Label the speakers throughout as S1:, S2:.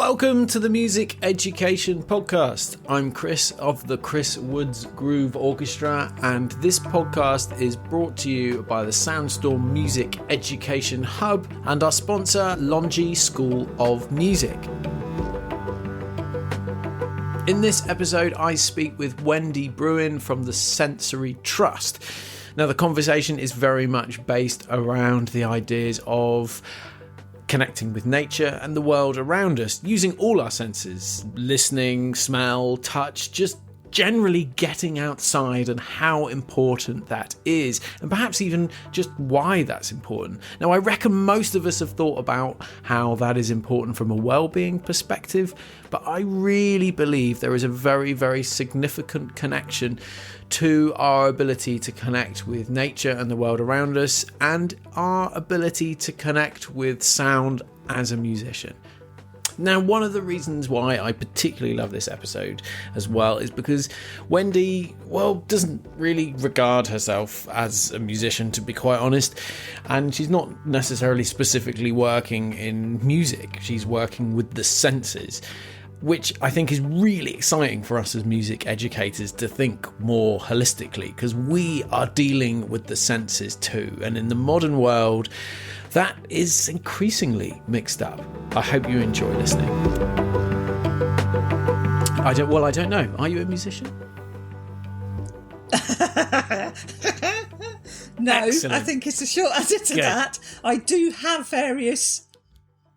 S1: Welcome to the Music Education Podcast. I'm Chris of the Chris Woods Groove Orchestra, and this podcast is brought to you by the Soundstorm Music Education Hub and our sponsor, Longy School of Music. In this episode, I speak with Wendy Brewin from the Sensory Trust. Now, the conversation is very much based around the ideas of connecting with nature and the world around us, using all our senses, listening, smell, touch, just generally getting outside and how important that is, and perhaps even just why that's important. Now, I reckon most of us have thought about how that is important from a well-being perspective, but I really believe there is a very, very significant connection to our ability to connect with nature and the world around us, and our ability to connect with sound as a musician. Now, one of the reasons why I particularly love this episode as well is because Wendy, doesn't really regard herself as a musician, to be quite honest, and she's not necessarily specifically working in music. She's working with the senses, which I think is really exciting for us as music educators to think more holistically, because we are dealing with the senses too. And in the modern world, that is increasingly mixed up. I hope you enjoy listening. I don't know. Are you a musician?
S2: No,
S1: Excellent.
S2: I think it's a short answer to that. I do have various...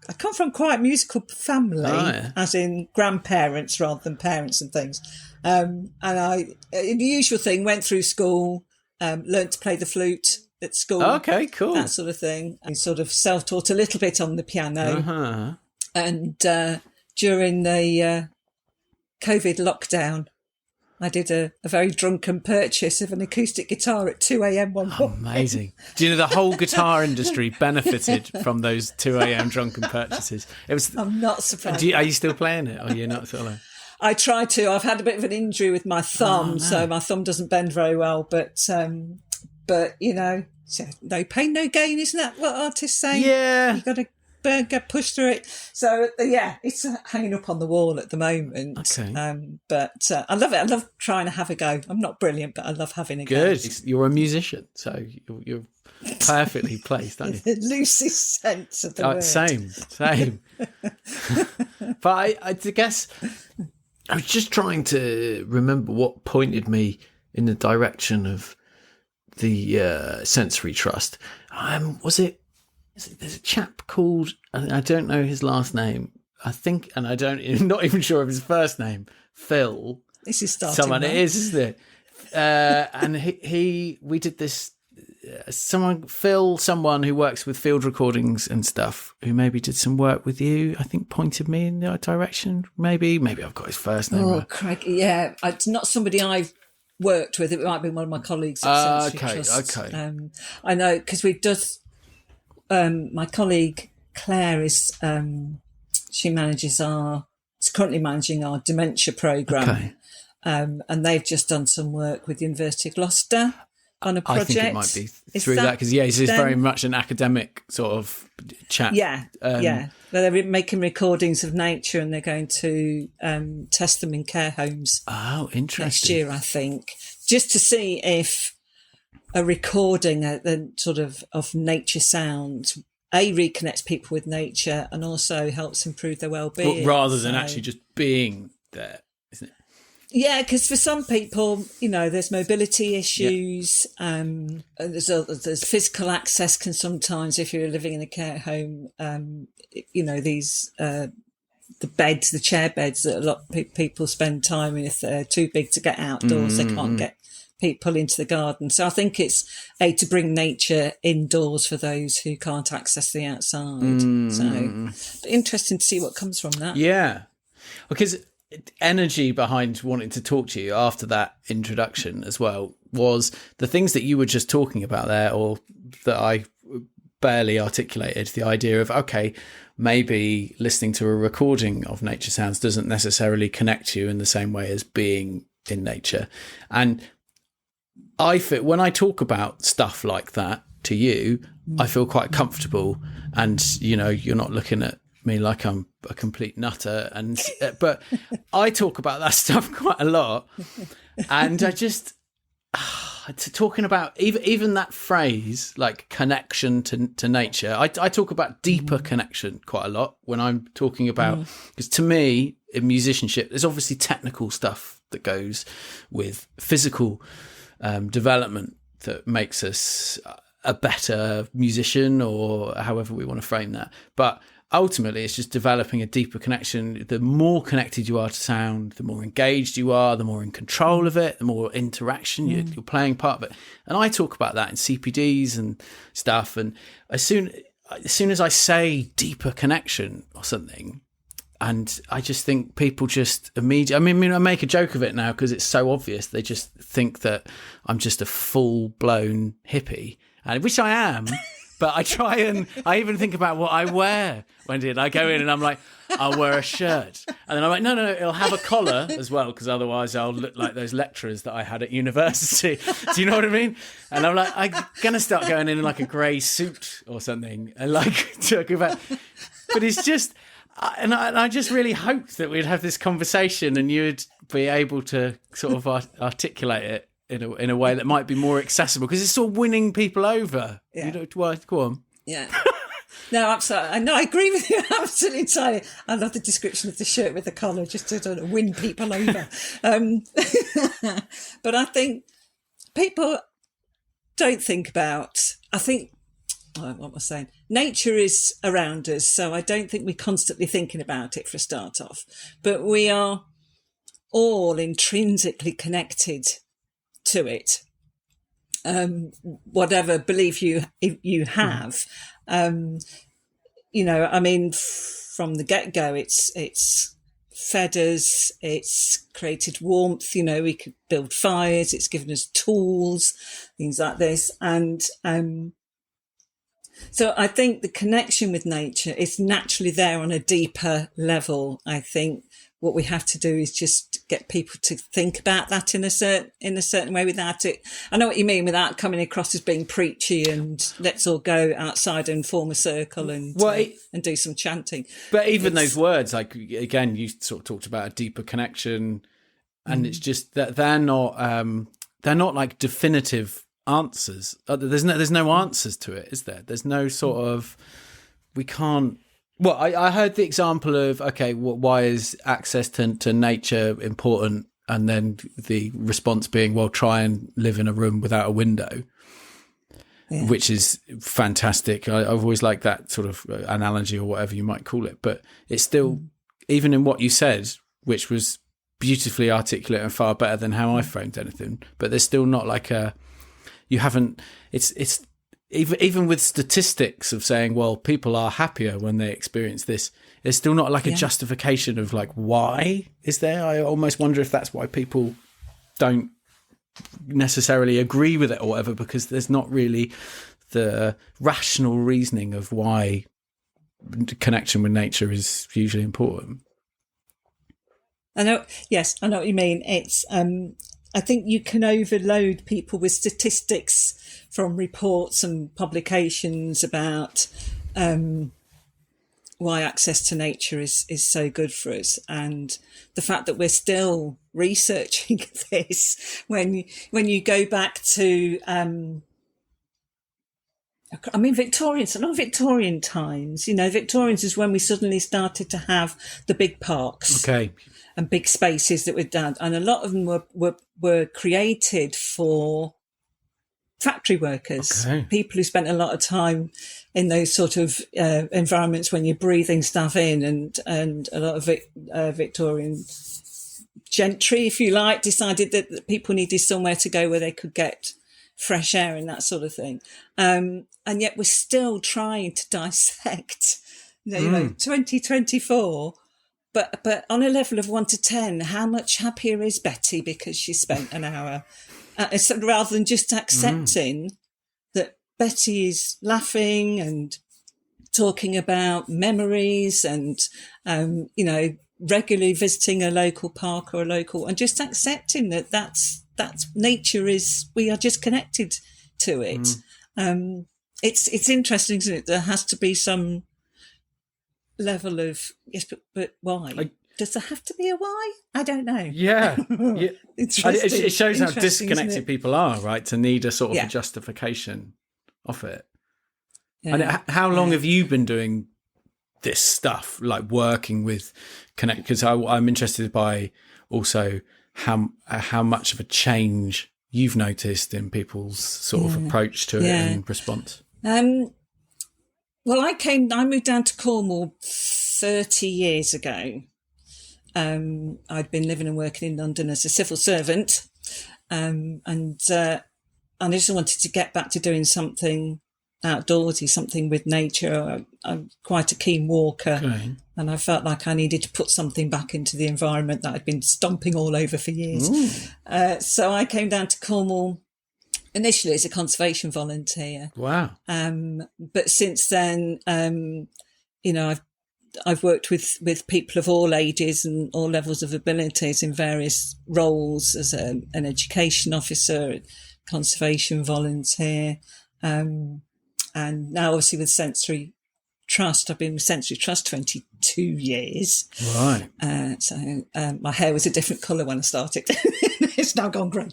S2: I come from quite a musical family, as in grandparents rather than parents and things. And I, the usual thing, went through school, learnt to play the flute at school.
S1: Okay, cool.
S2: That sort of thing. I sort of self-taught a little bit on the piano.
S1: Uh-huh.
S2: And during the COVID lockdown, I did a very drunken purchase of an acoustic guitar at 2 a.m. one morning.
S1: Amazing. Do you know the whole guitar industry benefited from those 2 a.m. drunken purchases?
S2: I'm not surprised.
S1: Are you still playing it, or you're not sort of?
S2: I try to. I've had a bit of an injury with my thumb, so my thumb doesn't bend very well. But you know, no pain, no gain, isn't that what artists say?
S1: Yeah.
S2: You got to push through it. So yeah, it's hanging up on the wall at the moment.
S1: Okay.
S2: But I love it. I love trying to have a go. I'm not brilliant, but I love having a go.
S1: Good. You're a musician, so you're perfectly placed, aren't you?
S2: The loosest sense of the word.
S1: Same. But I guess I was just trying to remember what pointed me in the direction of the Sensory Trust. There's a chap called, I don't know his last name, I think, and I'm not even sure of his first name, Phil.
S2: This is starting.
S1: Someone it is, isn't it? And we did this, someone who works with field recordings and stuff, who maybe did some work with you, I think pointed me in that direction. Maybe I've got his first name.
S2: Oh, Craig, yeah. It's not somebody I've worked with. It might be one of my colleagues at Sensory Trust.
S1: Okay.
S2: I know, because we've just... my colleague Claire is currently managing our dementia programme.
S1: Okay.
S2: And they've just done some work with the University of Gloucester on a project.
S1: I think it might be through that, because it's very much an academic sort of chat.
S2: Yeah. They're making recordings of nature, and they're going to test them in care homes.
S1: Oh, interesting.
S2: Next year, I think, just to see if a recording sort of nature sounds reconnects people with nature and also helps improve their well-being.
S1: Rather than actually just being there, isn't it?
S2: Yeah, because for some people, you know, there's mobility issues. Yeah. There's physical access can sometimes, if you're living in a care home, you know, these the chair beds that a lot of people spend time in. If they're too big to get outdoors, they can't get people into the garden. So I think it's to bring nature indoors for those who can't access the outside. So interesting to see what comes from that. Yeah,
S1: because energy behind wanting to talk to you after that introduction as well was the things that you were just talking about there, or that I barely articulated, the idea of, okay, maybe listening to a recording of nature sounds doesn't necessarily connect you in the same way as being in nature. And I feel, when I talk about stuff like that to you, I feel quite comfortable, and you know, you're not looking at me like I'm a complete nutter, and but I talk about that stuff quite a lot, and I just talking about even that phrase like connection to nature. I talk about deeper connection quite a lot when I'm talking about, because to me in musicianship there's obviously technical stuff that goes with physical development that makes us a better musician, or however we want to frame that. But ultimately, it's just developing a deeper connection. The more connected you are to sound, the more engaged you are, the more in control of it, the more interaction you're playing part of it. And I talk about that in CPDs and stuff. And as soon as I say deeper connection or something, and I just think people just immediately, I mean, I make a joke of it now because it's so obvious. They just think that I'm just a full-blown hippie, and which I am. But I even think about what I wear, Wendy, and I go in and I'm like, I'll wear a shirt. And then I'm like, no, it'll have a collar as well, because otherwise I'll look like those lecturers that I had at university. Do you know what I mean? And I'm like, I'm going to start going in like a grey suit or something and like talk about, but it's just, and I just really hoped that we'd have this conversation and you'd be able to sort of articulate it in a way that might be more accessible, because it's sort of winning people over.
S2: Yeah.
S1: You know, go on.
S2: Yeah. No, absolutely. No, I agree with you absolutely entirely. I love the description of the shirt with the collar, just to win people over. But I think people don't think about, what am I saying? Nature is around us, so I don't think we're constantly thinking about it for a start off. But we are all intrinsically connected to it, whatever belief you have. You know, I mean, from the get-go, it's fed us, it's created warmth. You know, we could build fires, it's given us tools, things like this. And so I think the connection with nature is naturally there on a deeper level. I think what we have to do is just get people to think about that in a certain way without it. I know what you mean, without coming across as being preachy and let's all go outside and form a circle and do some chanting.
S1: But even those words, like again, you sort of talked about a deeper connection, and it's just that they're not like definitive answers. There's no answers to it, is there? There's no sort of, we can't. Well, I heard the example of, okay, why is access to nature important? And then the response being, well, try and live in a room without a window, which is fantastic. I've always liked that sort of analogy, or whatever you might call it. But it's still, even in what you said, which was beautifully articulate and far better than how I framed anything, but there's still not like it's even with statistics of saying, well, people are happier when they experience this, there's still not like a justification of like, why is there? I almost wonder if that's why people don't necessarily agree with it or whatever, because there's not really the rational reasoning of why connection with nature is hugely important.
S2: I know what you mean. It's, I think you can overload people with statistics from reports and publications about why access to nature is so good for us, and the fact that we're still researching this when you go back to Victorians, a lot of Victorian times, you know, Victorians is when we suddenly started to have the big parks.
S1: Okay.
S2: And big spaces that were done, and a lot of them were created for factory workers, people who spent a lot of time in those sort of environments when you're breathing stuff in, and a lot of Victorian gentry, if you like, decided that people needed somewhere to go where they could get fresh air and that sort of thing. And yet we're still trying to dissect, you know, 2024. But on a level of 1 to 10, how much happier is Betty because she spent an hour? Rather than just accepting that Betty is laughing and talking about memories and, you know, regularly visiting a local park or and just accepting that that's nature is, we are just connected to it. It's interesting, isn't it? There has to be some level of yes, but why? Does there have to be a why? I don't know.
S1: Yeah. It shows how disconnected people are, right? To need a sort of a justification of it. Yeah. And how long have you been doing this stuff, like working with connect? Because I'm interested by also how much of a change you've noticed in people's sort of approach to it and response.
S2: Well, I moved down to Cornwall 30 years ago. I'd been living and working in London as a civil servant, and I just wanted to get back to doing something outdoorsy, something with nature. I'm quite a keen walker, and I felt like I needed to put something back into the environment that I'd been stomping all over for years. So I came down to Cornwall initially as a conservation volunteer.
S1: Wow.
S2: But since then, I've worked with people of all ages and all levels of abilities in various roles as an education officer, conservation volunteer, and now obviously with Sensory Trust. I've been with Sensory Trust 22 years.
S1: Right.
S2: So my hair was a different colour when I started. It's now gone grey.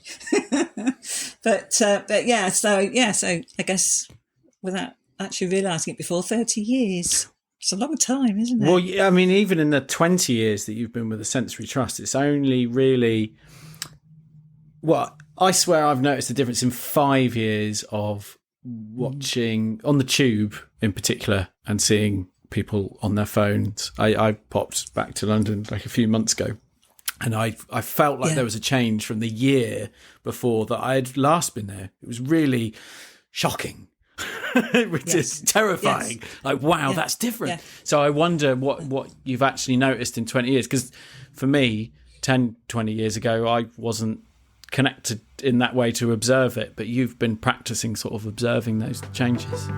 S2: but yeah, so I guess without actually realising it before, 30 years. It's a long time, isn't it?
S1: Well, yeah, I mean, even in the 20 years that you've been with the Sensory Trust, it's only really, well, I swear I've noticed the difference in 5 years of watching on the tube in particular and seeing people on their phones. I popped back to London like a few months ago, and I felt like there was a change from the year before that I had last been there. It was really shocking. Which is terrifying. Like, wow, that's different. So I wonder what you've actually noticed in 20 years. Because for me, 10, 20 years ago, I wasn't connected in that way to observe it. But you've been practicing sort of observing those changes.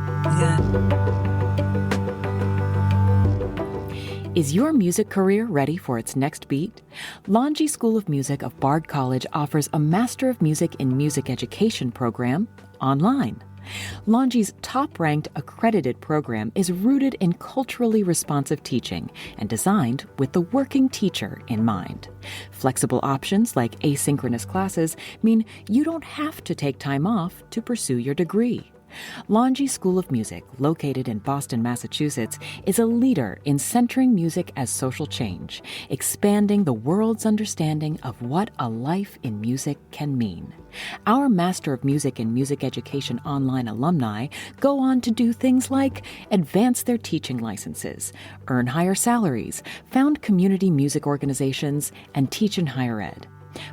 S3: Is your music career ready for its next beat? Longy School of Music of Bard College offers a Master of Music in Music Education program online. Longy's top-ranked accredited program is rooted in culturally responsive teaching and designed with the working teacher in mind. Flexible options like asynchronous classes mean you don't have to take time off to pursue your degree. Longy School of Music, located in Boston, Massachusetts, is a leader in centering music as social change, expanding the world's understanding of what a life in music can mean. Our Master of Music in Music Education online alumni go on to do things like advance their teaching licenses, earn higher salaries, found community music organizations, and teach in higher ed.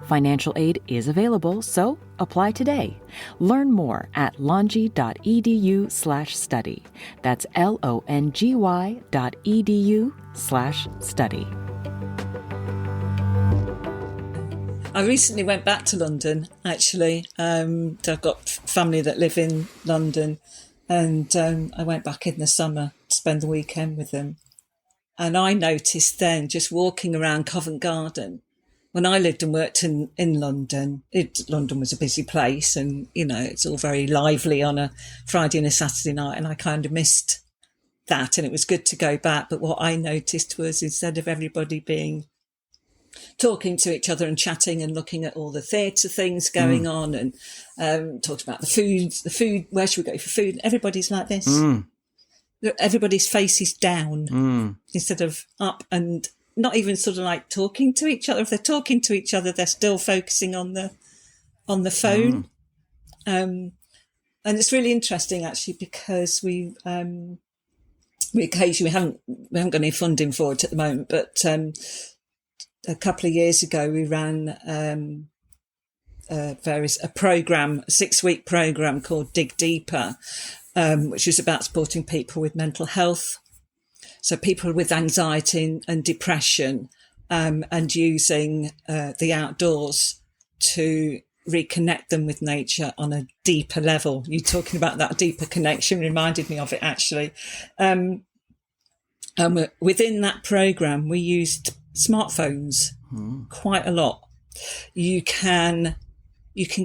S3: Financial aid is available, so apply today. Learn more at longy.edu/study. That's LONGY.edu/study.
S2: I recently went back to London, actually. I've got family that live in London, and I went back in the summer to spend the weekend with them. And I noticed then, just walking around Covent Garden, when I lived and worked in London, London was a busy place, and, it's all very lively on a Friday and a Saturday night, and I kind of missed that, and it was good to go back. But what I noticed was, instead of everybody talking to each other and chatting and looking at all the theatre things going on and talking about the food, where should we go for food? Everybody's like this. Everybody's face is down instead of up, and not even sort of like talking to each other. If they're talking to each other, they're still focusing on the phone. And it's really interesting, actually, because we occasionally haven't got any funding for it at the moment, but a couple of years ago we ran a 6-week program called Dig Deeper, which was about supporting people with mental health. So people with anxiety and depression, and using the outdoors to reconnect them with nature on a deeper level. You talking about that deeper connection reminded me of it, actually. Within that program, we used smartphones quite a lot. You can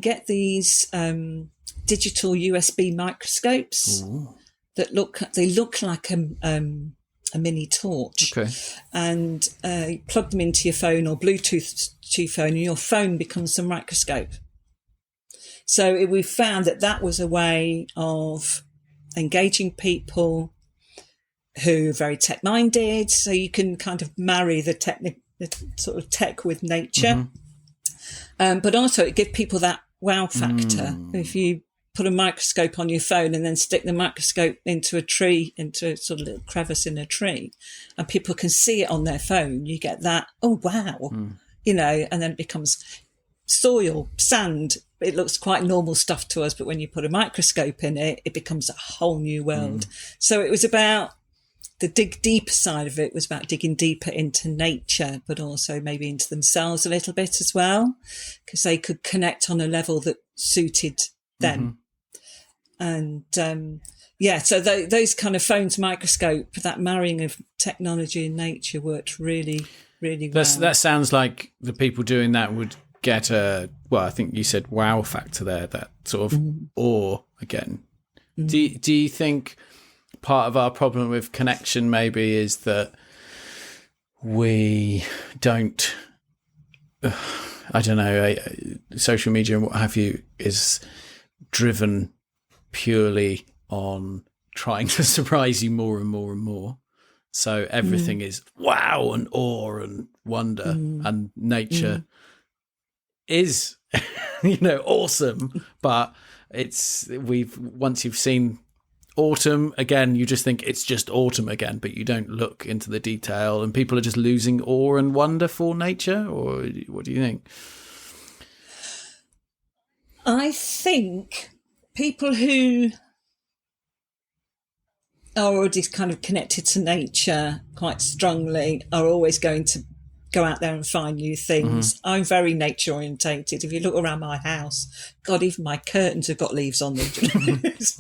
S2: get these digital USB microscopes that look like a mini torch.
S1: Okay.
S2: And you plug them into your phone or Bluetooth to your phone, and your phone becomes a microscope. So we found that was a way of engaging people who are very tech-minded. So you can kind of marry the sort of tech with nature. But also it gives people that wow factor. If you put a microscope on your phone and then stick the microscope into a tree, into a sort of little crevice in a tree, and people can see it on their phone, you get that, oh, wow, and then it becomes soil, sand. It looks quite normal stuff to us, but when you put a microscope in it, it becomes a whole new world. So it was about the dig deeper side of it, was about digging deeper into nature, but also maybe into themselves a little bit as well, because they could connect on a level that suited them. And so those kind of phones, microscope, that marrying of technology and nature worked really, really well.
S1: That sounds like the people doing that would get I think you said wow factor there, that sort of awe again. Do you think part of our problem with connection maybe is that we don't, I don't know, social media and what have you is driven purely on trying to surprise you more and more and more. So everything is wow and awe and wonder, and nature is, awesome. But once you've seen autumn again, you just think it's just autumn again, but you don't look into the detail, and people are just losing awe and wonder for nature. Or what do you think?
S2: I think people who are already kind of connected to nature quite strongly are always going to go out there and find new things. I'm very nature orientated. If you look around my house, God, even my curtains have got leaves on them. It's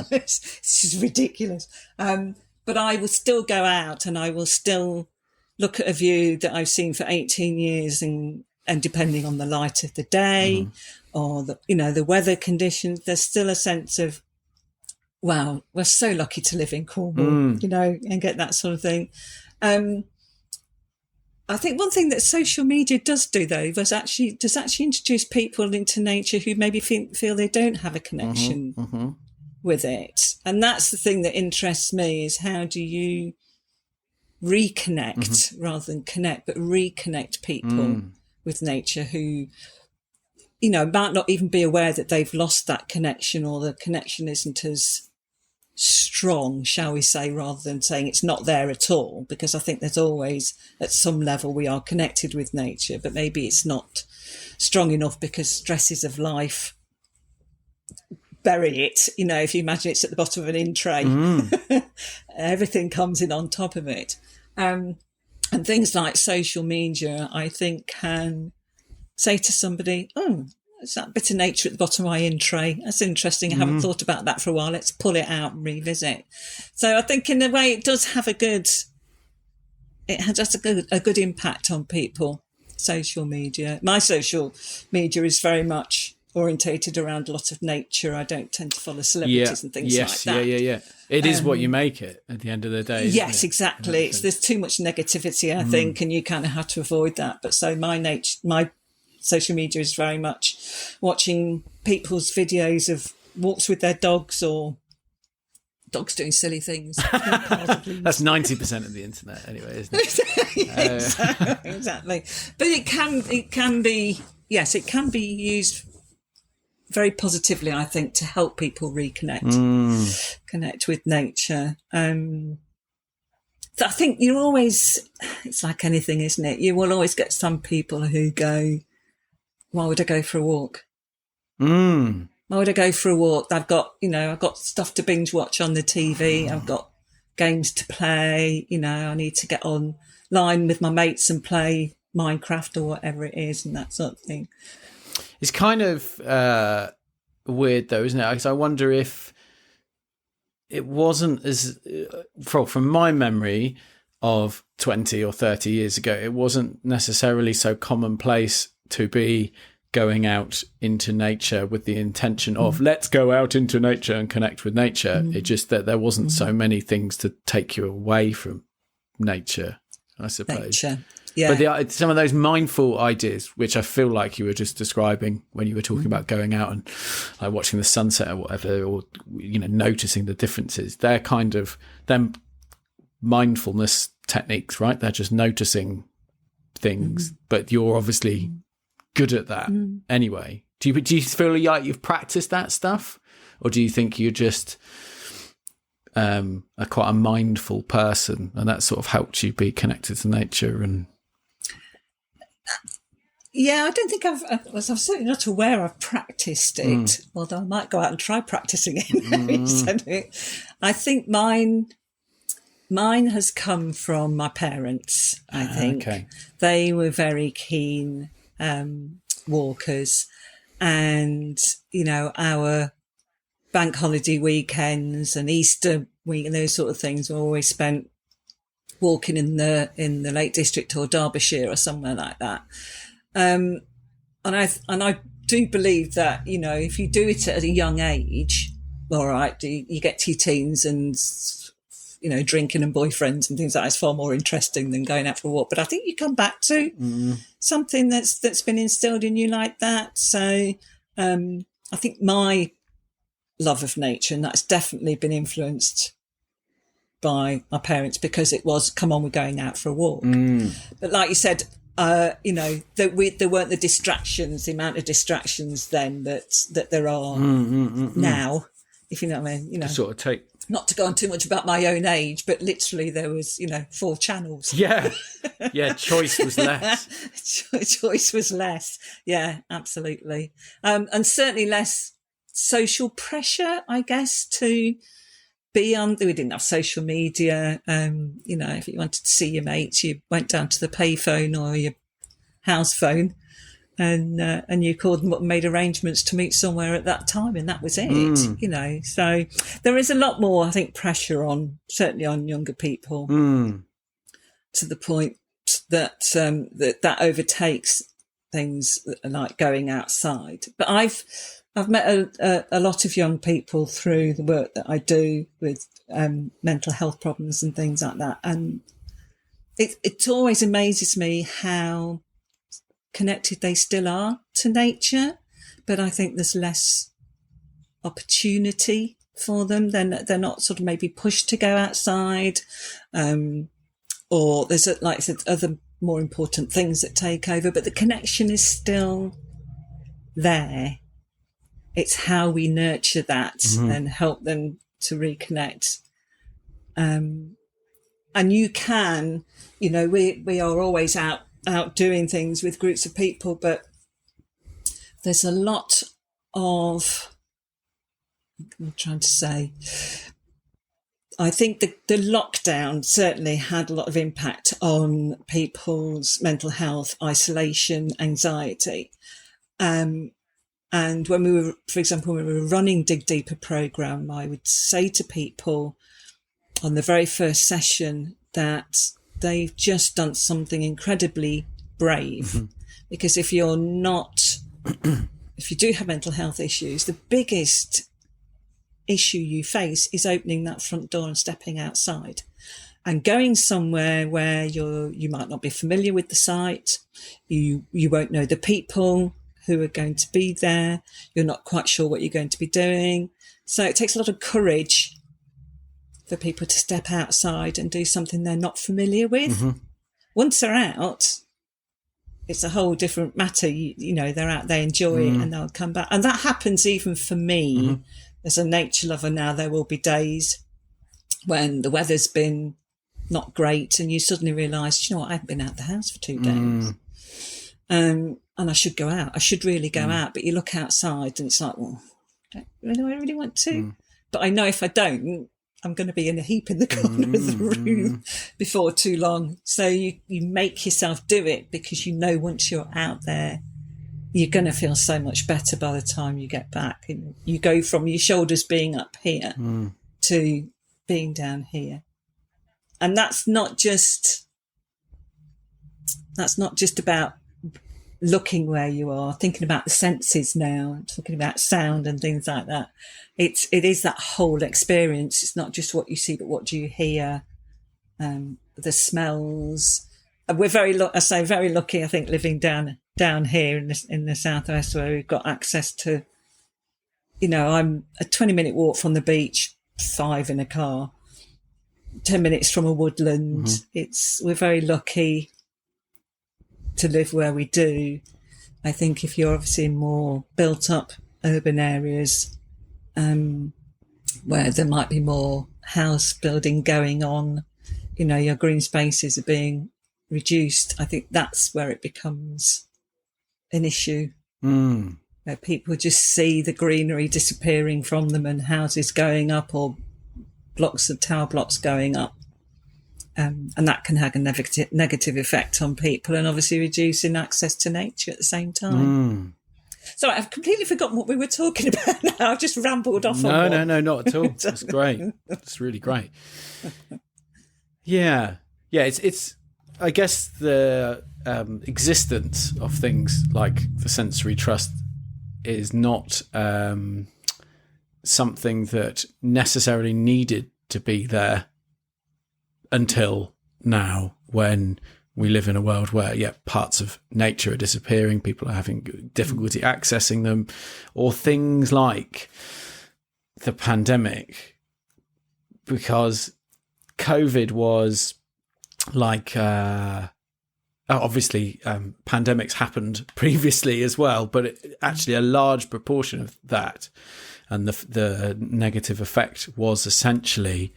S2: just ridiculous. But I will still go out and I will still look at a view that I've seen for 18 years and depending on the light of the day or the weather conditions, there's still a sense of, wow, we're so lucky to live in Cornwall, and get that sort of thing. I think one thing that social media does do, though, does actually introduce people into nature who maybe feel they don't have a connection with it. And that's the thing that interests me, is how do you reconnect rather than connect, but reconnect people with nature who, might not even be aware that they've lost that connection, or the connection isn't as strong, shall we say, rather than saying it's not there at all, because I think there's always, at some level, we are connected with nature, but maybe it's not strong enough because stresses of life bury it. If you imagine it's at the bottom of an in tray, everything comes in on top of it. And things like social media, I think, can say to somebody, oh, it's that bit of nature at the bottom of my in tray. That's interesting. I haven't thought about that for a while. Let's pull it out and revisit. So I think in a way it does have a good impact on people, social media. My social media is very much orientated around a lot of nature. I don't tend to follow celebrities and things like that.
S1: Yeah. It is what you make it at the end of the day.
S2: Yes, exactly. There's too much negativity, I think, and you kind of have to avoid that. But so my social media is very much watching people's videos of walks with their dogs or dogs doing silly things.
S1: That's 90% of the internet anyway, isn't it?
S2: Exactly. But it can be used very positively, I think, to help people connect with nature. So I think it's like anything, isn't it? You will always get some people who go, why would I go for a walk? Why would I go for a walk? I've got stuff to binge watch on the TV. I've got games to play. I need to get online with my mates and play Minecraft or whatever it is, and that sort of thing.
S1: It's kind of weird, though, isn't it? Because I wonder if it wasn't as, from my memory of 20 or 30 years ago, it wasn't necessarily so commonplace to be going out into nature with the intention of let's go out into nature and connect with nature. It just that there wasn't so many things to take you away from nature, I suppose.
S2: Nature. Yeah.
S1: But some of those mindful ideas, which I feel like you were just describing when you were talking about going out and like watching the sunset or whatever, or noticing the differences, they're kind of them mindfulness techniques, right? They're just noticing things, but you're obviously good at that anyway. Do you feel like you've practiced that stuff, or do you think you're just are quite a mindful person, and that sort of helped you be connected to nature? And
S2: yeah, I don't think I'm certainly not aware I've practiced it, although I might go out and try practicing it. I think mine has come from my parents, I think.
S1: Okay.
S2: They were very keen walkers, and, our bank holiday weekends and Easter week and those sort of things were always spent walking in the Lake District or Derbyshire or somewhere like that. And I do believe that, if you do it at a young age, all right, you get to your teens and, drinking and boyfriends and things like that is far more interesting than going out for a walk. But I think you come back to something that's been instilled in you like that. So I think my love of nature, and that's definitely been influenced by my parents, because it was, come on, we're going out for a walk. But like you said, there weren't the distractions, the amount of distractions then that there are now, if you know what I mean.
S1: Sort of take.
S2: Not to go on too much about my own age, but literally there was, 4 channels.
S1: Yeah. Yeah, choice was less.
S2: Choice was less. Yeah, absolutely. And certainly less social pressure, I guess, to be on. We didn't have social media. If you wanted to see your mates, you went down to the payphone or your house phone, and you called them up and made arrangements to meet somewhere at that time, and that was it. So there is a lot more, I think, pressure certainly on younger people, to the point that that overtakes things like going outside. But I've met a lot of young people through the work that I do with mental health problems and things like that, and it always amazes me how connected they still are to nature, but I think there's less opportunity for them. They're not sort of maybe pushed to go outside, or there's, like I said, other more important things that take over, but the connection is still there. It's how we nurture that and help them to reconnect. And you can, we are always out doing things with groups of people, but there's a lot of, I'm trying to say, I think the lockdown certainly had a lot of impact on people's mental health, isolation, anxiety. And when we were, for example, when we were running Dig Deeper program, I would say to people on the very first session that they've just done something incredibly brave, because if you do have mental health issues, the biggest issue you face is opening that front door and stepping outside and going somewhere where you might not be familiar with the site, you won't know the people who are going to be there, you're not quite sure what you're going to be doing. So it takes a lot of courage for people to step outside and do something they're not familiar with. Once they're out, it's a whole different matter. They're out, they enjoy it, and they'll come back. And that happens even for me as a nature lover now. There will be days when the weather's been not great and you suddenly realise, I haven't been out the house for 2 days. And I should go out. I should really go out. But you look outside and it's like, well, do I really want to? But I know if I don't, I'm going to be in a heap in the corner of the room before too long. So you make yourself do it, because once you're out there, you're going to feel so much better by the time you get back. And you go from your shoulders being up here to being down here. And that's not just about looking where you are, thinking about the senses now, talking about sound and things like that. It is that whole experience. It's not just what you see, but what do you hear, the smells. We're very lucky, I think, living down here in the southwest, where we've got access to, I'm a 20-minute walk from the beach, 5 in a car, 10 minutes from a woodland. Mm-hmm. We're very lucky to live where we do. I think if you're obviously in more built up urban areas, where there might be more house building going on, your green spaces are being reduced, I think that's where it becomes an issue. Where people just see the greenery disappearing from them and houses going up or tower blocks going up. And that can have a negative effect on people, and obviously reducing access to nature at the same time. Sorry, I've completely forgotten what we were talking about now. I've just rambled off.
S1: No, not at all. That's great. It's really great. Yeah. It's. I guess the existence of things like the sensory trust is not something that necessarily needed to be there until now, when we live in a world where, parts of nature are disappearing, people are having difficulty accessing them, or things like the pandemic, because COVID was like, obviously pandemics happened previously as well, but actually a large proportion of that and the negative effect was essentially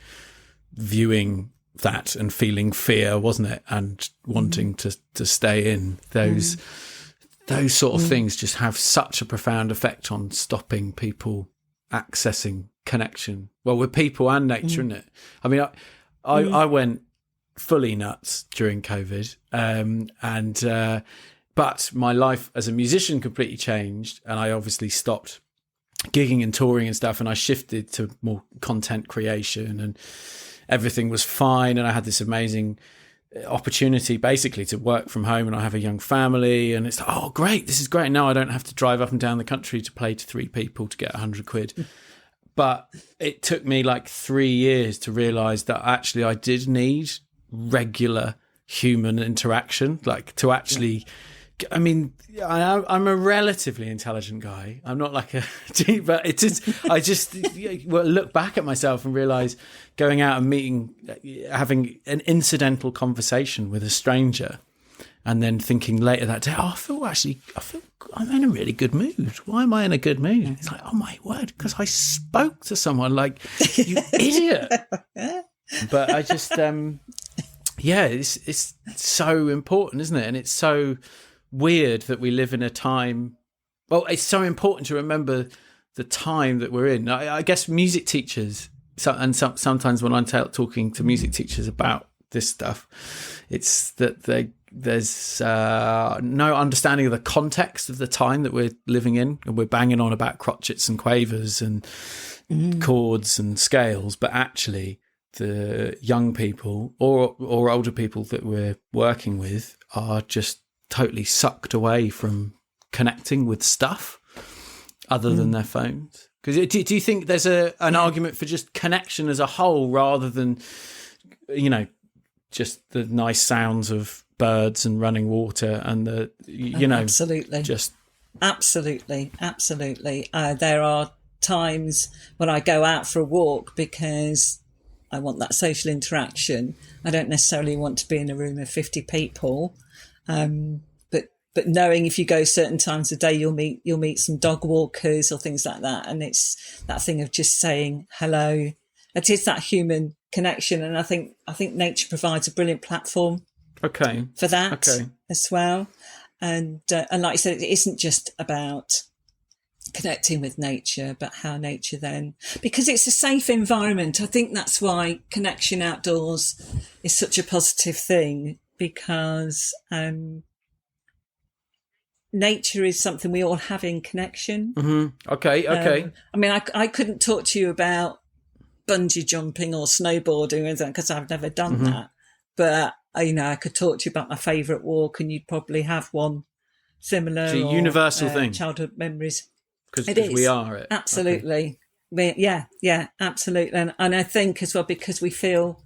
S1: viewing that and feeling fear, wasn't it? And wanting to stay in. Those sort of things just have such a profound effect on stopping people accessing connection. Well, with people and nature, isn't it? I mean, I went fully nuts during COVID, but my life as a musician completely changed, and I obviously stopped gigging and touring and stuff, and I shifted to more content creation, and everything was fine, and I had this amazing opportunity basically to work from home, and I have a young family, and it's like, oh great, this is great. Now I don't have to drive up and down the country to play to 3 people to get 100 quid. But it took me like 3 years to realise that actually I did need regular human interaction, like to actually I mean, I'm a relatively intelligent guy. I'm not like a, but it is. I just look back at myself and realise going out and meeting, having an incidental conversation with a stranger, and then thinking later that day, I feel I'm in a really good mood. Why am I in a good mood? It's like, oh my word, because I spoke to someone. Like, you idiot. But I just, it's so important, isn't it? And it's so weird that we live in a time. Well, it's so important to remember the time that we're in. I guess music teachers, sometimes when I'm talking to music teachers about this stuff, it's that there's no understanding of the context of the time that we're living in, and we're banging on about crotchets and quavers and chords and scales, but actually the young people or older people that we're working with are just totally sucked away from connecting with stuff other than their phones. Because do you think there's an argument for just connection as a whole, rather than, just the nice sounds of birds and running water and
S2: absolutely, just absolutely. There are times when I go out for a walk because I want that social interaction. I don't necessarily want to be in a room of 50 people. But knowing if you go certain times of day, you'll meet some dog walkers or things like that. And it's that thing of just saying hello. It is that human connection. And I think nature provides a brilliant platform for that as well. And like you said, it isn't just about connecting with nature, but how nature then, because it's a safe environment. I think that's why connection outdoors is such a positive thing, because nature is something we all have in connection.
S1: Mm-hmm. Okay.
S2: I mean, I couldn't talk to you about bungee jumping or snowboarding or anything, because I've never done that. But, I could talk to you about my favourite walk, and you'd probably have one similar.
S1: It's a universal thing.
S2: Childhood memories.
S1: Because we are it.
S2: Absolutely. Okay. Yeah, absolutely. And I think as well, because we feel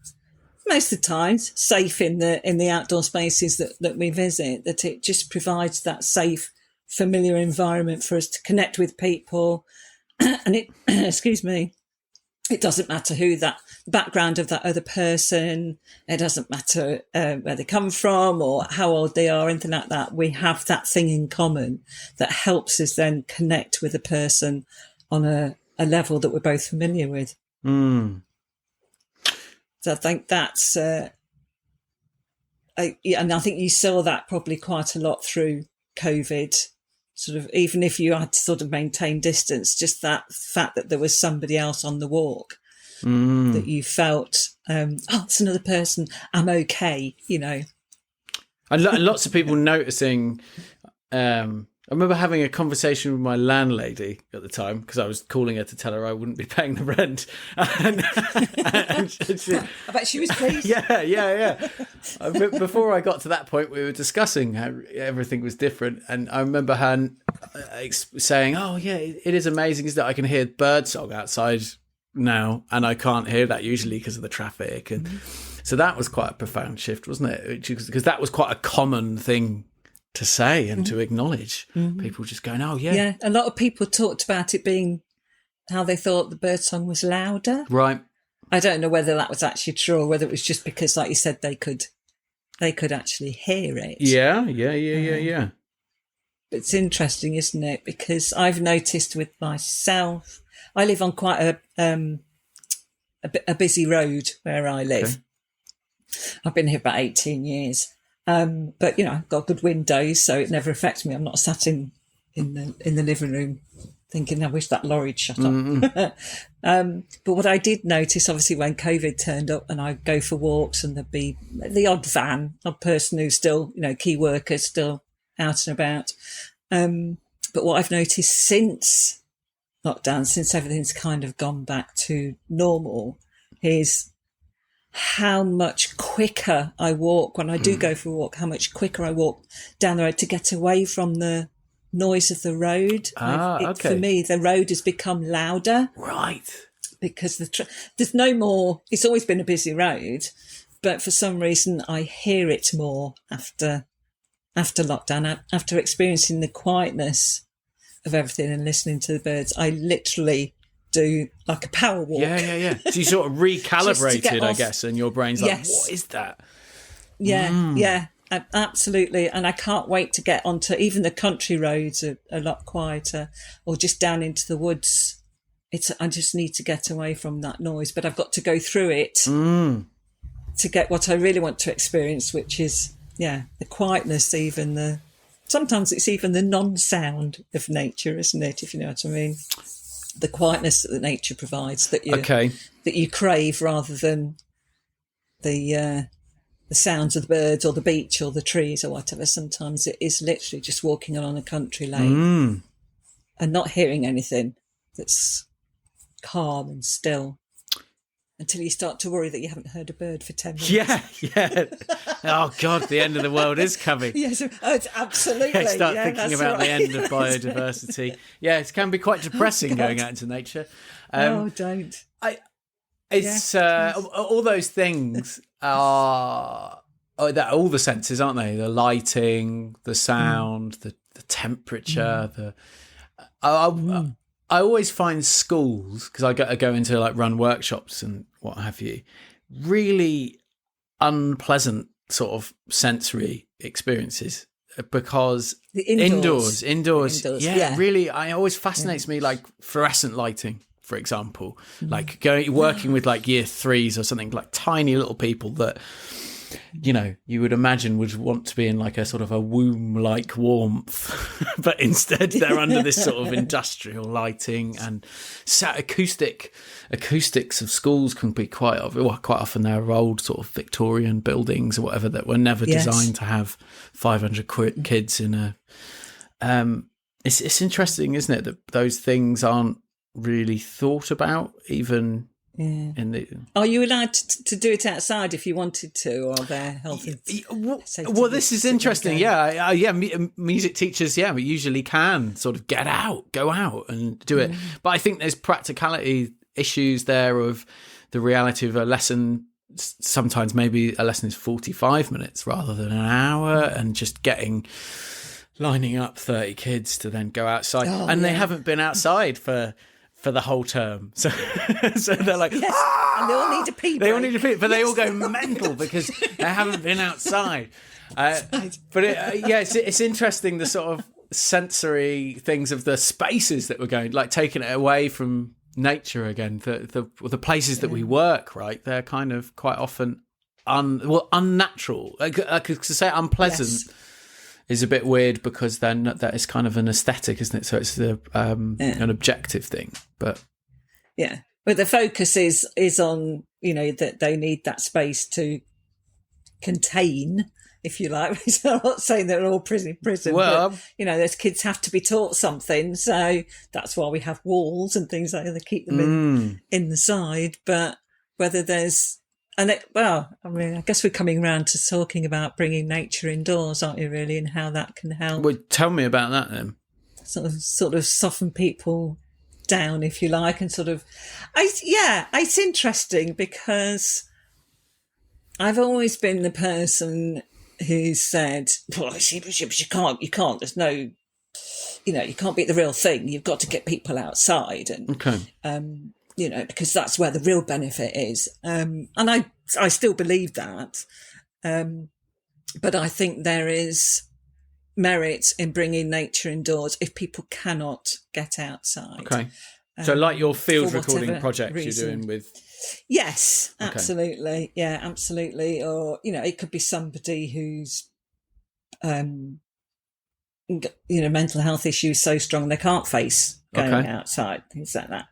S2: most of the times safe in the outdoor spaces that we visit, that it just provides that safe, familiar environment for us to connect with people. And it, excuse me, it doesn't matter who the background of that other person, it doesn't matter where they come from or how old they are, anything like that. We have that thing in common that helps us then connect with a person on a level that we're both familiar with.
S1: Mm.
S2: So I think that's, and I think you saw that probably quite a lot through COVID. Sort of, even if you had to sort of maintain distance, just that fact that there was somebody else on the walk, that you felt, oh, it's another person, I'm okay, you know.
S1: And lots of people noticing. I remember having a conversation with my landlady at the time because I was calling her to tell her I wouldn't be paying the rent. And she,
S2: I bet she was pleased.
S1: Yeah. Before I got to that point, we were discussing how everything was different. And I remember her saying, oh, yeah, it is amazing is that I can hear birdsong outside now. And I can't hear that usually because of the traffic. And so that was quite a profound shift, wasn't it? Because that was quite a common thing to say and to acknowledge. People just going, oh yeah.
S2: Yeah, a lot of people talked about it being how they thought the birdsong was louder.
S1: Right.
S2: I don't know whether that was actually true or whether it was just because, like you said, they could actually hear it.
S1: Yeah.
S2: It's interesting, isn't it? Because I've noticed with myself, I live on quite a busy road where I live. Okay. I've been here about 18 years. But you know, I've got good windows, so it never affects me. I'm not sat in the living room thinking, I wish that lorry'd shut up. But what I did notice, obviously, when COVID turned up and I go for walks and there'd be the odd van, odd person who's still, you know, key workers still out and about. But what I've noticed since lockdown, since everything's kind of gone back to normal, is how much quicker I walk when I do go for a walk, how much quicker I walk down the road to get away from the noise of the road.
S1: Okay.
S2: For me, the road has become louder.
S1: Right.
S2: Because there's no more, it's always been a busy road, but for some reason I hear it more after lockdown, after experiencing the quietness of everything and listening to the birds. I literally do like a power walk.
S1: Yeah. So you sort of recalibrated, I guess, and your brain's like, what is that?
S2: Yeah, absolutely. And I can't wait to get onto even the country roads are a lot quieter, or just down into the woods. I just need to get away from that noise, but I've got to go through it to get what I really want to experience, which is, the quietness, sometimes it's even the non-sound of nature, isn't it? If you know what I mean. The quietness that nature provides that you crave, rather than the sounds of the birds or the beach or the trees or whatever. Sometimes it is literally just walking along a country lane and not hearing anything that's calm and still, until you start to worry that you haven't heard a bird for 10 minutes.
S1: Yeah. Oh, God, the end of the world is coming.
S2: Yes, it's absolutely.
S1: Start thinking about the end of biodiversity. Yeah, it can be quite depressing going out into nature.
S2: Don't.
S1: All those things are all the senses, aren't they? The lighting, the sound, the temperature, I always find schools, because I go into like run workshops and what have you, really unpleasant sort of sensory experiences, because
S2: the
S1: indoors, really, it always fascinates me, like fluorescent lighting, for example, like working with like year threes or something, like tiny little people that, you know, you would imagine would want to be in like a sort of a womb-like warmth, but instead they're under this sort of industrial lighting, and acoustics of schools can be quite often they're old sort of Victorian buildings or whatever that were never designed to have 500 kids in a. It's interesting, isn't it, that those things aren't really thought about even. Yeah.
S2: Are you allowed to do it outside if you wanted to, or are there health and safety?
S1: Well, this is interesting. Music teachers, we usually can sort of go out and do it. But I think there's practicality issues there of the reality of a lesson sometimes maybe a lesson is 45 minutes rather than an hour, and just lining up 30 kids to then go outside. They haven't been outside for the whole term. So they're like,
S2: yes. And they all need a pee break.
S1: They all need a pee, but they all go mental because they haven't been outside. But it's interesting, the sort of sensory things of the spaces that we're going, like taking it away from nature again. The places that we work, right? They're kind of quite often unnatural. I could say unpleasant. Yes. Is a bit weird, because then that is kind of an aesthetic, isn't it? So it's an objective thing, but
S2: the focus is on, that they need that space to contain, if you like. So I'm not saying they're all prison,
S1: well,
S2: but those kids have to be taught something, so that's why we have walls and things like that to keep them in the side. But whether there's I guess we're coming around to talking about bringing nature indoors, aren't you, really, and how that can help.
S1: Well, tell me about that then.
S2: Sort of soften people down, if you like, and it's interesting, because I've always been the person who said, well, you can't, there's no, you can't beat the real thing. You've got to get people outside. And, because that's where the real benefit is. And I still believe that. But I think there is merit in bringing nature indoors if people cannot get outside.
S1: Okay. So like your field recording project you're doing with...
S2: Yes, absolutely. Okay. Yeah, absolutely. Or, it could be somebody who's, mental health issues so strong they can't face going outside, things like that.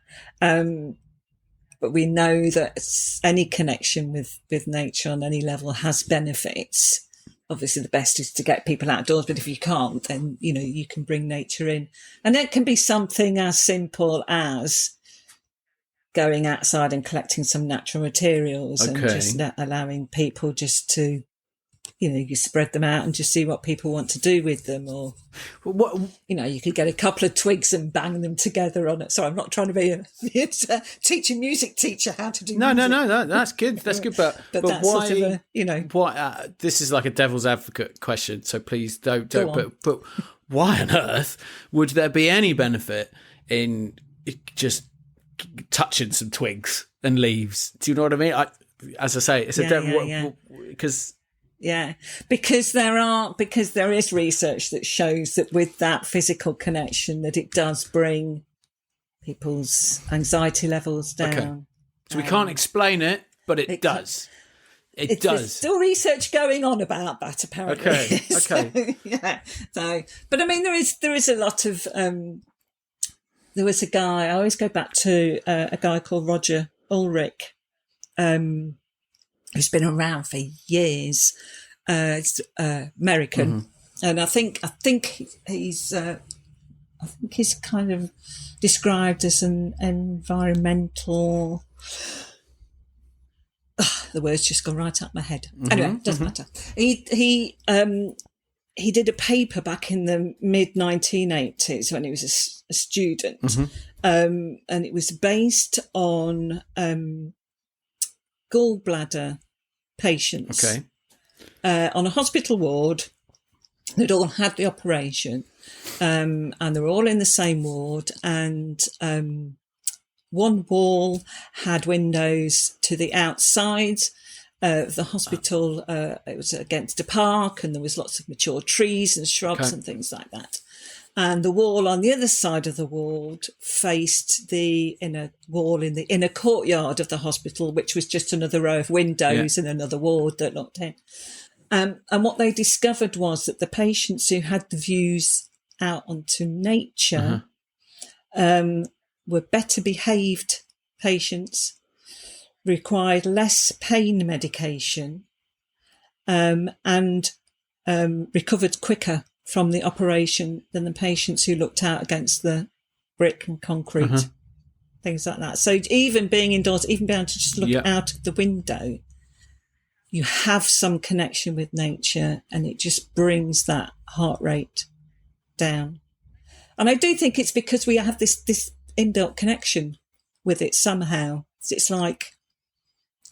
S2: But we know that any connection with nature on any level has benefits. Obviously, the best is to get people outdoors, but if you can't, then, you can bring nature in. And it can be something as simple as going outside and collecting some natural materials and just allowing people just to, you spread them out and just see what people want to do with them. Or, you could get a couple of twigs and bang them together on it. So I'm not trying to be a music teacher how to do music.
S1: No, that's good. That's good. But
S2: that's
S1: why,
S2: sort of
S1: why, this is like a devil's advocate question, so please don't. But why on earth would there be any benefit in just touching some twigs and leaves? Do you know what I mean? As I say, it's a devil, because...
S2: Yeah, because there is research that shows that with that physical connection, that it does bring people's anxiety levels down. Okay.
S1: So we can't explain it, but it does. It does.
S2: There's still research going on about that, apparently.
S1: Okay.
S2: But I mean, there is a lot of. There was a guy. I always go back to a guy called Roger Ulrich. Who's been around for years. It's American, and I think he's kind of described as an environmental. The words just gone right out my head. Anyway, doesn't matter. He did a paper back in the mid 1980s when he was a student, and it was based on. Gallbladder patients on a hospital ward. They'd all had the operation, and they were all in the same ward, and one wall had windows to the outside of the hospital. It was against a park, and there was lots of mature trees and shrubs and things like that. And the wall on the other side of the ward faced the inner wall in the inner courtyard of the hospital, which was just another row of windows in another ward that looked in. And what they discovered was that the patients who had the views out onto nature were better behaved patients, required less pain medication, and recovered quicker from the operation than the patients who looked out against the brick and concrete, things like that. So even being indoors, even being able to just look out of the window, you have some connection with nature, and it just brings that heart rate down. And I do think it's because we have this inbuilt connection with it somehow. It's like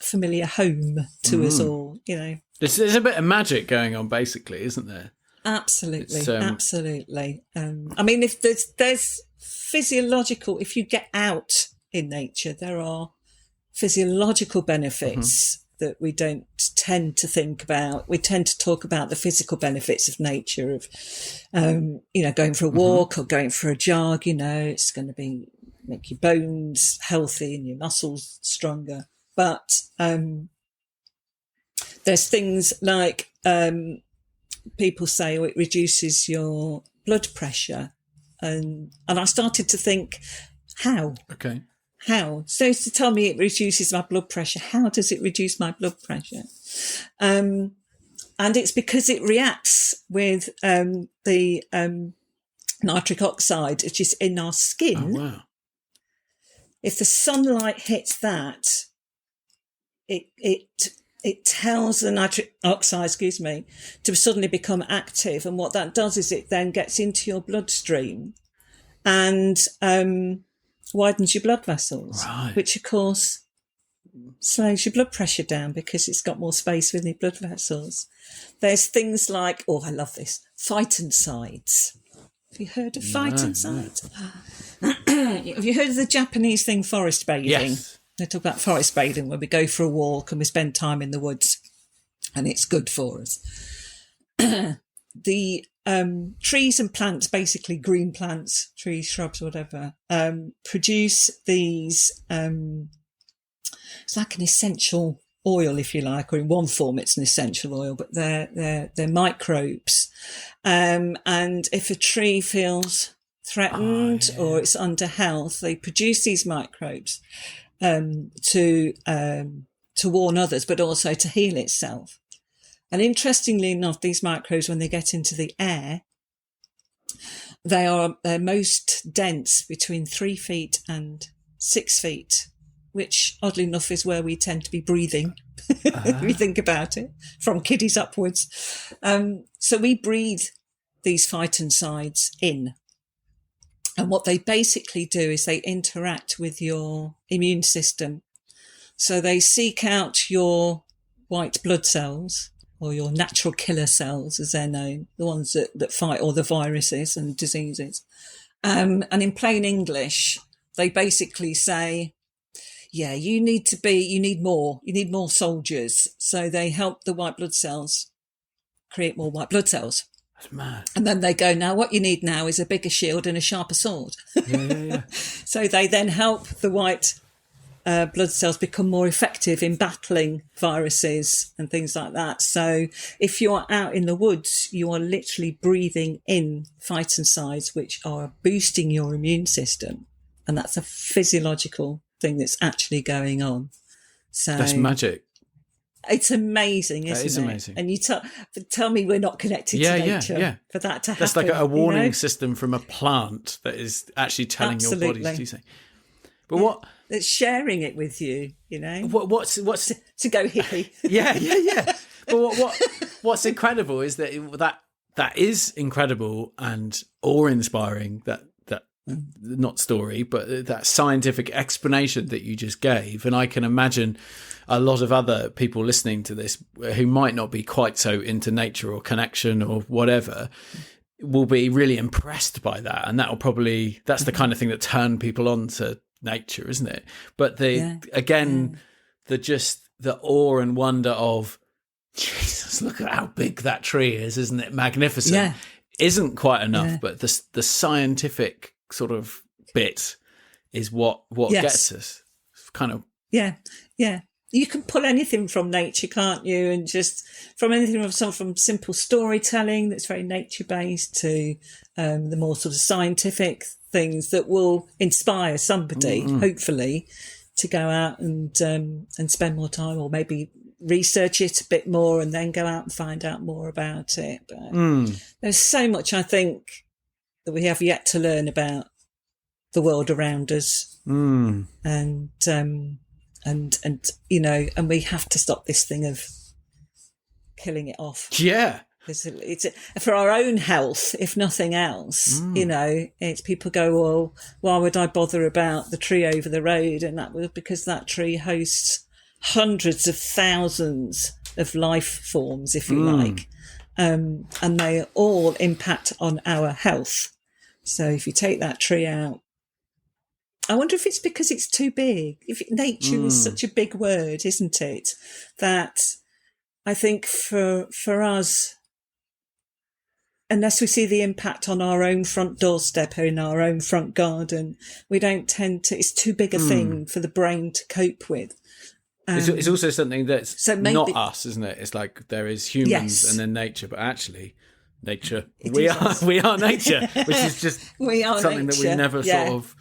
S2: familiar home to us all,
S1: There's a bit of magic going on, basically, isn't there?
S2: Absolutely, absolutely. I mean, if there's physiological, if you get out in nature, there are physiological benefits that we don't tend to think about. We tend to talk about the physical benefits of nature, of, going for a walk or going for a jog, it's going to make your bones healthy and your muscles stronger. But there's things like people say, it reduces your blood pressure. And I started to think, how?
S1: Okay.
S2: How? So to tell me it reduces my blood pressure, how does it reduce my blood pressure? And it's because it reacts with the nitric oxide, which is in our skin.
S1: Oh, wow.
S2: If the sunlight hits that, it tells the nitric oxide, to suddenly become active. And what that does is it then gets into your bloodstream and widens your blood vessels,
S1: right,
S2: which of course slows your blood pressure down because it's got more space within your blood vessels. There's things like, I love this, phytoncides. Have you heard of phytoncides? No. Have you heard of the Japanese thing, forest bathing?
S1: Yes.
S2: They talk about forest bathing, where we go for a walk and we spend time in the woods, and it's good for us. The trees and plants, basically green plants, trees, shrubs, whatever, produce these, it's like an essential oil, if you like, or in one form it's an essential oil, but they're microbes. And if a tree feels threatened or it's under health, they produce these microbes to warn others, but also to heal itself. And interestingly enough, these microbes, when they get into the air, they're most dense between 3 feet and 6 feet, which oddly enough is where we tend to be breathing. If you think about it, from kiddies upwards. So we breathe these phytoncides in. And what they basically do is they interact with your immune system. So they seek out your white blood cells, or your natural killer cells, as they're known, the ones that fight all the viruses and diseases. And in plain English, they basically say, you need more soldiers. So they help the white blood cells create more white blood cells.
S1: That's mad.
S2: And then they go, now what you need now is a bigger shield and a sharper sword.
S1: Yeah.
S2: So they then help the white blood cells become more effective in battling viruses and things like that. So if you're out in the woods, you are literally breathing in phytoncides, which are boosting your immune system. And that's a physiological thing that's actually going on. So
S1: that's magic.
S2: It's amazing, isn't it?
S1: That is amazing.
S2: And you tell me we're not connected to nature for that to happen.
S1: That's like a warning system from a plant that is actually telling your body to do something. But what...
S2: It's sharing it with you,
S1: What's
S2: to go hippie?
S1: Yeah. But what's incredible is that is incredible and awe-inspiring. That not story, but that scientific explanation that you just gave. And I can imagine a lot of other people listening to this who might not be quite so into nature or connection or whatever will be really impressed by that. And that's the kind of thing that turn people on to nature, isn't it? But the awe and wonder of, Jesus, look at how big that tree is, isn't it? Magnificent. Isn't quite enough, but the scientific sort of bit is what gets us. Kind of. Yeah.
S2: You can pull anything from nature, can't you? And just from anything from simple storytelling that's very nature based to the more sort of scientific things that will inspire somebody, hopefully, to go out and spend more time, or maybe research it a bit more and then go out and find out more about it. But there's so much, I think, that we have yet to learn about the world around us. And we have to stop this thing of killing it off.
S1: Yeah.
S2: It's for our own health, if nothing else. It's people go, well, why would I bother about the tree over the road? And that was because that tree hosts hundreds of thousands of life forms, if you like, and they all impact on our health. So if you take that tree out, I wonder if it's because it's too big. If nature is such a big word, isn't it? That I think for us, unless we see the impact on our own front doorstep or in our own front garden, we don't tend to, it's too big a thing for the brain to cope with.
S1: It's also something that's not us, isn't it? It's like there is humans and then nature, but actually nature, we are nature, which is just something that we never sort of,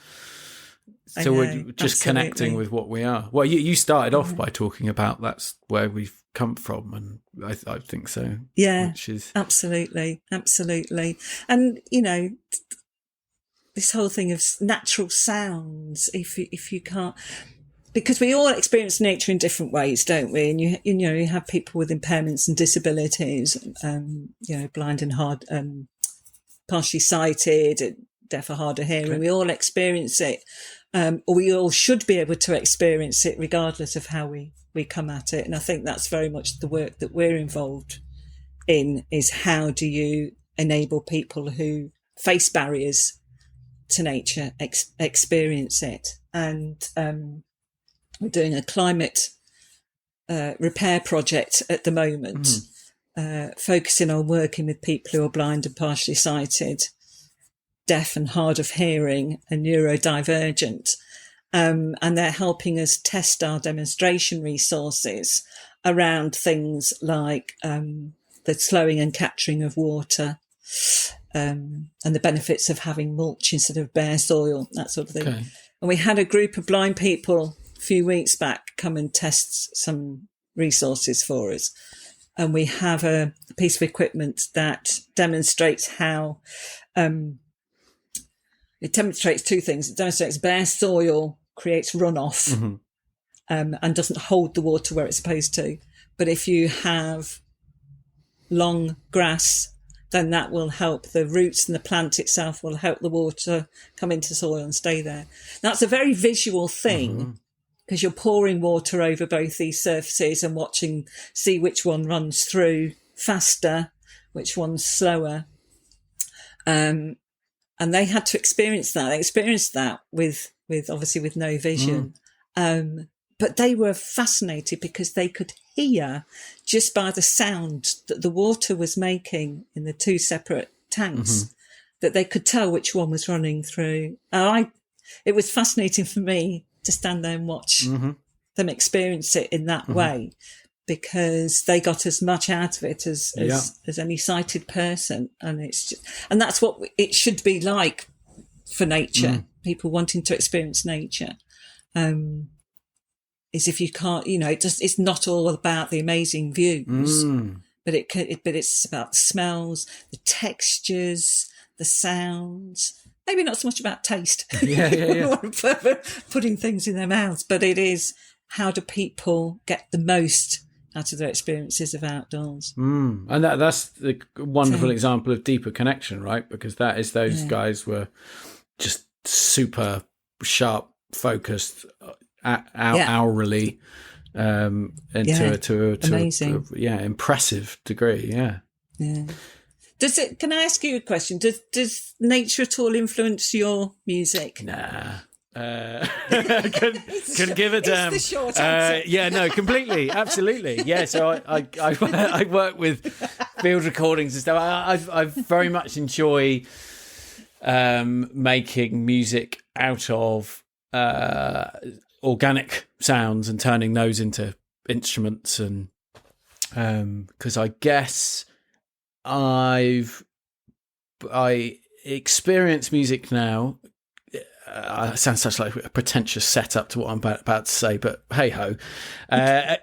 S1: so we're just connecting with what we are. Well, you started off by talking about that's where we've come from, and I think so.
S2: Yeah,
S1: which is...
S2: absolutely. And, you know, this whole thing of natural sounds, if you can't... Because we all experience nature in different ways, don't we? And you have people with impairments and disabilities, blind and hard, partially sighted, deaf or hard of hearing. Okay. We all experience it, or we all should be able to experience it, regardless of how we come at it. And I think that's very much the work that we're involved in: is how do you enable people who face barriers to nature experience it? And we're doing a climate repair project at the moment, focusing on working with people who are blind and partially sighted, deaf and hard of hearing, and neurodivergent. And they're helping us test our demonstration resources around things like the slowing and capturing of water, and the benefits of having mulch instead of bare soil, that sort of thing. Okay. And we had a group of blind people a few weeks back come and test some resources for us. And we have a piece of equipment that demonstrates how, it demonstrates two things. It demonstrates bare soil creates runoff, and doesn't hold the water where it's supposed to. But if you have long grass, then that will help the roots, and the plant itself will help the water come into soil and stay there. That's a very visual thing, because you're pouring water over both these surfaces and see which one runs through faster, which one's slower. And they had to experience that. They experienced that with obviously with no vision. But they were fascinated because they could hear, just by the sound that the water was making in the two separate tanks, that they could tell which one was running through. It was fascinating for me to stand there and watch them experience it in that way, because they got as much out of it as any sighted person. And and that's what it should be like for nature, people wanting to experience nature. Is if you can't, it's not all about the amazing views, but it's about the smells, the textures, the sounds. Maybe not so much about taste, putting things in their mouths, but it is, how do people get the most out of their experiences of outdoors? And
S1: that's the wonderful example of deeper connection, right? Because that is, those guys were just super sharp, focused, hourly, and to a impressive degree. Yeah.
S2: Can I ask you a question? Does nature at all influence your music?
S1: Nah. Can give a damn.
S2: It's the short answer.
S1: No, completely, absolutely. Yeah, so I work with field recordings and stuff. I very much enjoy making music out of organic sounds and turning those into instruments, and because I guess I experience music now. Sounds such like a pretentious setup to what I'm about to say, but hey ho,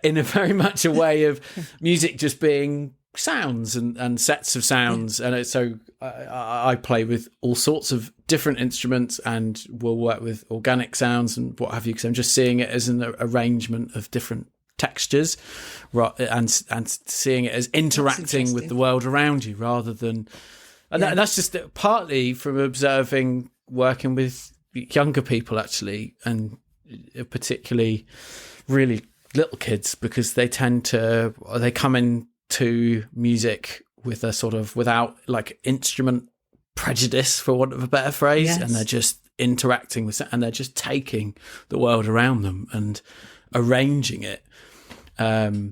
S1: in a very much a way of music just being sounds and sets of sounds, and so I play with all sorts of different instruments, and will work with organic sounds and what have you, because I'm just seeing it as an arrangement of different textures, and seeing it as interacting with the world around you, rather than, and that's just partly from observing, working with younger people actually, and particularly really little kids, because they come into music with a sort of, without like instrument prejudice, for want of a better phrase.
S2: Yes.
S1: And they're just interacting with it, and they're just taking the world around them and arranging it,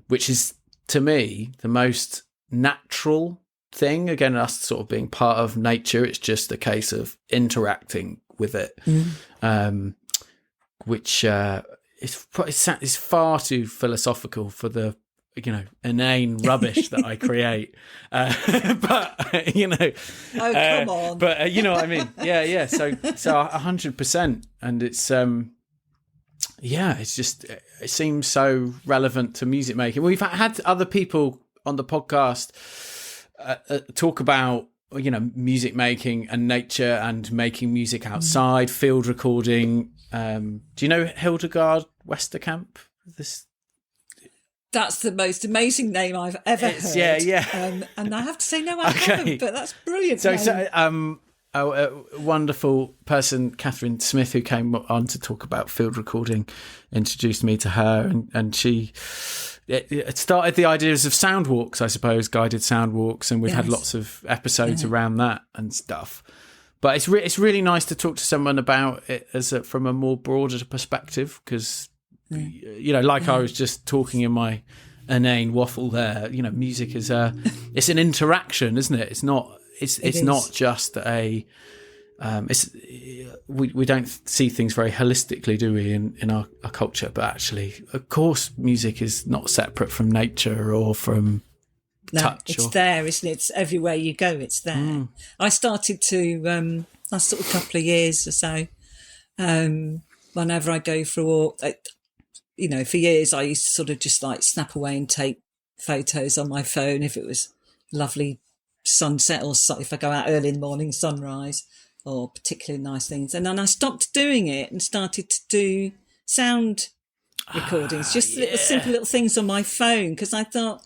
S1: which is, to me, the most natural thing. Again, us sort of being part of nature, it's just a case of interacting with it, which is far too philosophical for the inane rubbish that I create. But
S2: Oh, come on.
S1: But you know what I mean? Yeah. So 100%, and it's it's just, it seems so relevant to music making. We've had other people on the podcast talk about music making and nature and making music outside, field recording. Do you know Hildegard Westerkamp?
S2: That's the most amazing name I've ever heard.
S1: Yeah.
S2: And I have to say, no, I haven't, but that's brilliant.
S1: So a wonderful person, Catherine Smith, who came on to talk about field recording, introduced me to her, and she it started the ideas of sound walks, I suppose, guided sound walks, and we've had lots of episodes around that and stuff. But it's really nice to talk to someone about it from a more broader perspective, because I was just talking in my inane waffle there. Music is it's an interaction, isn't it? It's not. It's not just a. We don't see things very holistically, do we, in our culture? But actually, of course, music is not separate from nature or from touch.
S2: It's there, isn't it? It's everywhere you go. It's there. I started to last sort of couple of years or so. Whenever I go for a walk, for years I used to sort of just like snap away and take photos on my phone if it was lovely sunset, or if I go out early in the morning, sunrise, or particularly nice things. And then I stopped doing it and started to do sound recordings, just little simple little things on my phone, because I thought,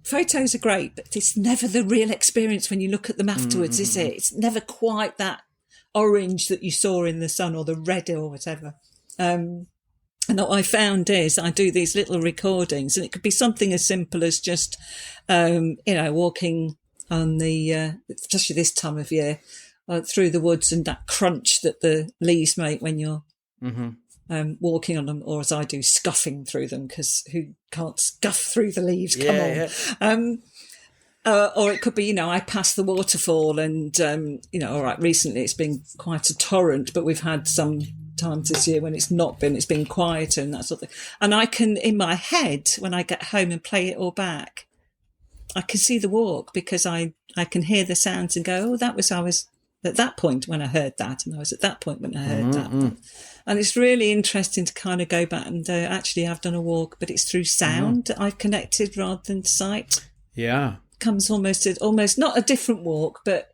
S2: photos are great, but it's never the real experience when you look at them afterwards, is it? It's never quite that orange that you saw in the sun, or the red or whatever. And what I found is I do these little recordings, and it could be something as simple as just, walking on the, especially this time of year, through the woods, and that crunch that the leaves make when you're walking on them, or as I do, scuffing through them, because who can't scuff through the leaves? Come on. Or it could be, I pass the waterfall, and, all right, recently it's been quite a torrent, but we've had some times this year when it's been quieter and that sort of thing. And I can, in my head, when I get home and play it all back, I can see the walk, because I can hear the sounds and go, I was at that point when I heard that, and I was at that point when I heard that. And it's really interesting to kind of go back and actually I've done a walk, but it's through sound that I've connected rather than sight.
S1: Yeah.
S2: Comes almost not a different walk, but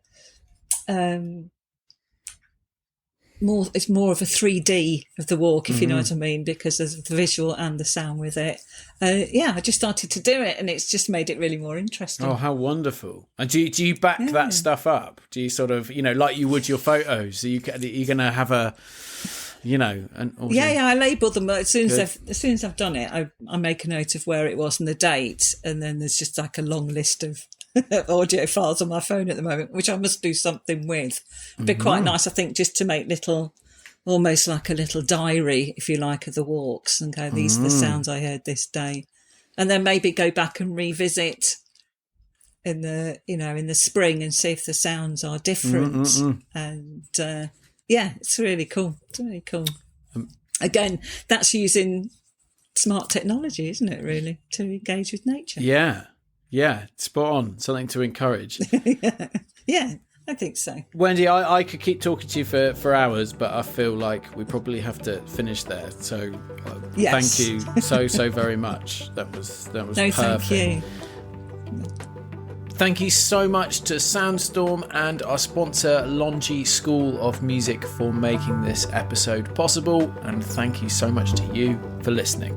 S2: it's more of a 3D of the walk, if you know what I mean, because there's the visual and the sound with it. I just started to do it, and it's just made it really more interesting. Oh,
S1: how wonderful. And do you back that stuff up? Do you sort of, like you would your photos? Are you going to have a, an audio?
S2: I label them as soon as I've done it. I make a note of where it was and the date, and then there's just like a long list of audio files on my phone at the moment, which I must do something with. It'd be quite nice, I think, just to make almost like a little diary, if you like, of the walks, and go, these are the sounds I heard this day, and then maybe go back and revisit in the spring and see if the sounds are different. And it's really cool. It's really cool. Again, that's using smart technology, isn't it, really, to engage with nature?
S1: Yeah, spot on. Something to encourage.
S2: Yeah, I think so.
S1: Wendy, I could keep talking to you for hours, but I feel like we probably have to finish there. So thank you so very much. That was
S2: no,
S1: perfect.
S2: Thank you.
S1: Thank you so much to Soundstorm and our sponsor, Longy School of Music, for making this episode possible. And thank you so much to you for listening.